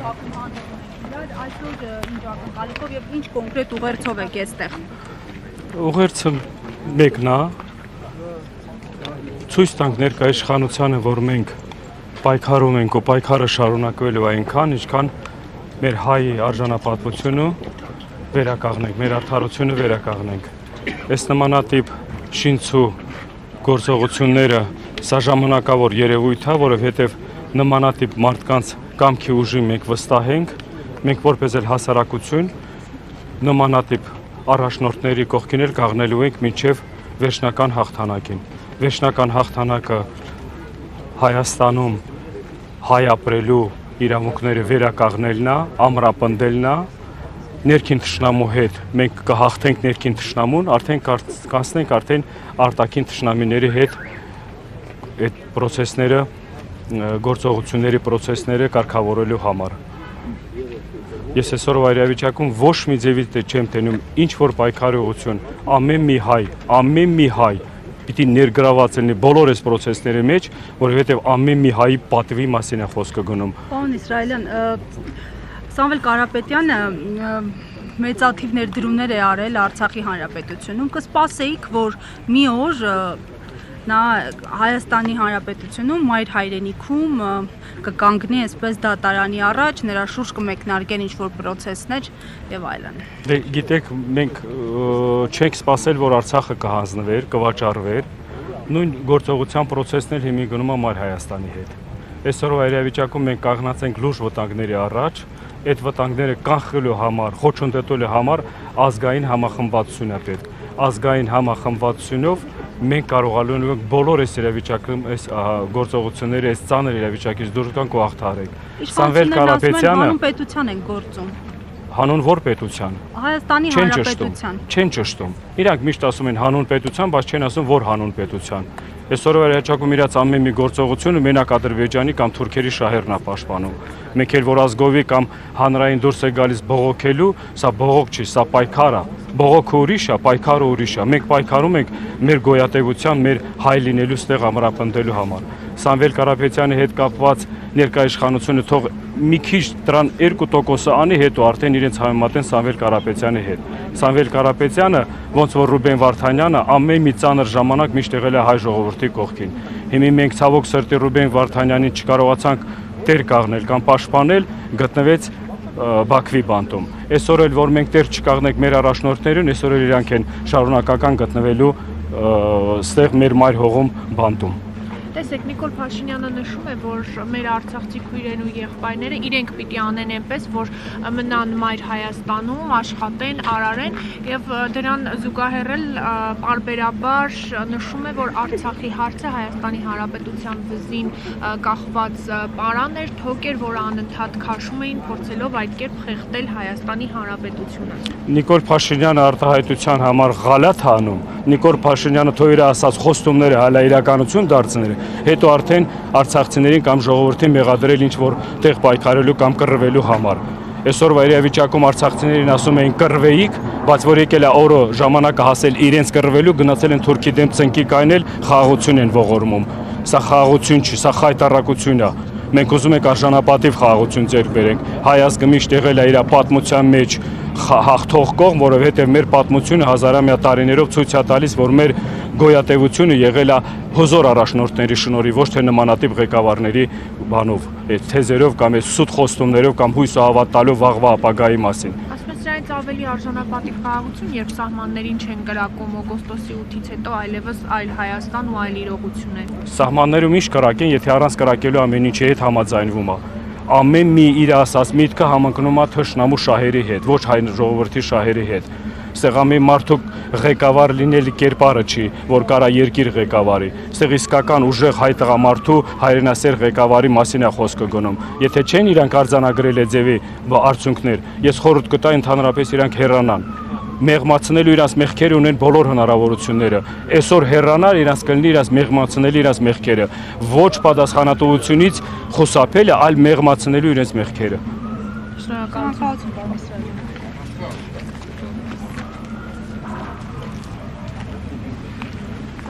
Այսօր ինչ ակնկալիքով եւ ինչ կոնկրետ ուղերձով եք այստեղ։ Ուղերձը մեկն է, ցույց տանք ներկայիշխանությանը, որ մենք պայքարում ենք ու պայքարը շարունակվելու այնքան, ինչքան մեր հայ արժանապատվությունը վերականգնենք, մեր արդարությունը վերականգնենք։ Այս նմանատիպ շինցու գործողությունները սա ժամանակավոր երևույթ է, որովհետև նմանատիպ մարդկանց կամքի ուժի մենք վստահ ենք, մենք որպես էլ հասարակություն նմանատիպ առաջնորդների կողքին էլ կանգնելու ենք մինչև վերջնական հաղթանակին։ Վերջնական հաղթանակը Հայաստանում հայ ապրելու իրավունքները վերականգնելն է, ամրապնդելն է, ներքին թշնամու հետ մենք կհաղթենք ներքին թշնամուն, արդեն կանցնենք արդեն արտաքին թշնամիների հետ այդ process-ները, գործողությունների process-ները կարգավորելու համար։ Ես այսօրվա իրավիճակում ոչ մի ձևից չեմ տենում ինչ որ պայքարողություն, ամեն մի հայ պիտի ներգրաված լինի բոլոր այս process-ների մեջ, որովհետև ամեն մի հայի պատվի մասին է խոսքը գնում։ Պարոն Իսրայելյան, Սամվել Կարապետյանը մեծաթիվ ներդրումներ է արել Արցախի Հանրապետությունում, կսպասեիք, որ մի օր նա Հայաստանի Հանրապետությունում մայր հայրենիքում կկանգնի այսպես դատարանի առաջ, նրա շուրջ կմեկնարկեն ինչ-որ process-ներ եւ այլն։ Դե գիտեք, մենք չենք սպասել, որ Արցախը կհանձնվեր, կվաճառվեր, նույն գործողության process-ն էլ հիմի գնում է մայր Հայաստանի հետ։ Այսօրվա իրավիճակում մենք կանգնած ենք լուրջ վտանգների առաջ, այդ վտանգները կանխելու համար, խոչընդոտելու համար ազգային համախմբվածություն է պետք։ Ազգային համախմբվածությունով մենք կարողանալու ենք բոլոր այս իրավիճակում, այս գործողությունները, այս ծանր իրավիճակից դուրս գանք ու հաղթահարենք։ Սամվել Կարապետյանը հանուն պետության են գործում։ Հանուն որ պետության։ Հայաստանի Հանրապետության։ Չեն ճշտում։ Իրանք միշտ ասում են հանուն պետության, բայց չեն ասում որ հանուն պետության։ Այսօրվա իրավիճակում իրաց ամեն մի գործողությունը մենակ Ադրբեջանի կամ թուրքերի շահերն է պաշտպանում։ Մեկ էլ որ ազգովի կամ հանրային դուրս է գալիս բողոքելու, սա բողոք չի, սա պայքար է։ Բողոքը ուրիշ է, պայքարը ուրիշ է։ Մենք պայքարում ենք մեր գոյատևության, մեր հայ լինելու ստեղ ամրապնդելու համար։ Սամվել Կարապետյանի հետ կապված ներկայիշխանությունը թող մի քիչ դրան 2% անի, հետո արդեն իրենց համեմատեն Սամվել Կարապետյանի հետ։ Սամվել Կարապետյանը, ոնց որ Ռուբեն Վարդանյանը, ամեն մի ծանր ժամանակ միշտ եղել է հայ ժողովրդի կողքին։ Հիմա մենք ցավոք սրտի Ռուբեն Վարդանյանին չկարողացանք տեր կանգնել կամ պաշտպանել, գտնվեց Բաքվի բանտում։ Այսօր էլ որ մենք տեր չկանգնենք մեր առաջնորդներին, այսօր էլ իրանք են շարունակական գտնվելու ստեղ մեր մայր հողում բանտում։ Տեսեք, Նիկոլ Փաշինյանը նշում է, որ մեր արցախցի քույրերն ու եղբայրները իրենք պիտի անեն այնպես, որ մնան մայր Հայաստանում, աշխատեն, արարեն եւ դրան զուգահեռել պարբերաբար նշում է, որ Արցախի հարցը Հայաստանի Հանրապետության վզին կախված պարան էր, թոք էր, որ անընդհատ քաշում էին, փորձելով այդ կերպ խեղդել Հայաստանի Հանրապետությունը։ Նիկոլ Փաշինյանը արտահայտության համար գալաթ է անում։ Նիկոլ Փաշինյանը թող իր ասած խոստումները հալա իրականություն դարձնել, հետո արդեն արցախցիներին կամ ժողովրդին մեղադրել ինչ որ տեղ պայքարելու կամ կռվելու համար։ Այսօրվա իրավիճակում արցախցիներին ասում էին կռվեիք, բայց որ եկել է օրը ժամանակը հասել իրենց կռվելու, գնացել են Թուրքի դեմ ծնկի կայնել, խաղաղություն են ողորմում։ Սա խաղաղություն չի, սա խայտառակություն է։ Մենք ուզում ենք արժանապատիվ խաղաղություն ձեռք բերենք։ Հայ ազգը միշտ եղել է իր պատմության մեջ հաղթող կողմ, որովհետև մեր պատմությունը հազարամյա տարիներով ցույց է տալիս, որ մեր գոյատևությունը եղել է հզոր առաջնորդների շնորհիվ, ոչ թե նմանատիպ ղեկավարների բանով, այդ թեզերով կամ այդ սուտ խոստումներով կամ հույսը հավատալով վաղվա ապագայի մասին։ Ասես դրանից ավելի արժանապատիվ խաղաղություն, երբ սահմաններին չեն կրակում օգոստոսի 8-ից հետո այլևս այլ Հայաստան ու այլ իրողություն է։ Սահմաններում ինչ կրակեն, եթե առանց կրակելու ամեն ինչի հետ համաձայնվում է։ Ամեն մի իր ասած միտքը համընկնում է թշնամու շահերի հետ, ոչ հայ ժողովրդի շահերի հետ։ Ստեղ ամեն մարդու ղեկավար լինելի կերպարը չի, որ կարա երկիր ղեկավարի։ Ստեղ իսկական ուժեղ հայ տղամարդու հայրենասեր ղեկավարի մասին է խոսքը գնում։ Եթե չեն իրանք արձանագրել այդ ձևի արդյունքներ, ես խորհուրդ կտայի ընդհանրապես իրանք հեռանան։ Մեղմացնելու իրաց մեղքերը ունեն բոլոր հնարավորությունները։ Այսօր հեռանալ իրաց կլինի իրաց մեղմացնելու իրաց մեղքերը։ Ոչ պատասխանատվությունից խուսափելը, այլ մեղմացնելու իրենց մեղքերը։ Շնորհակալություն։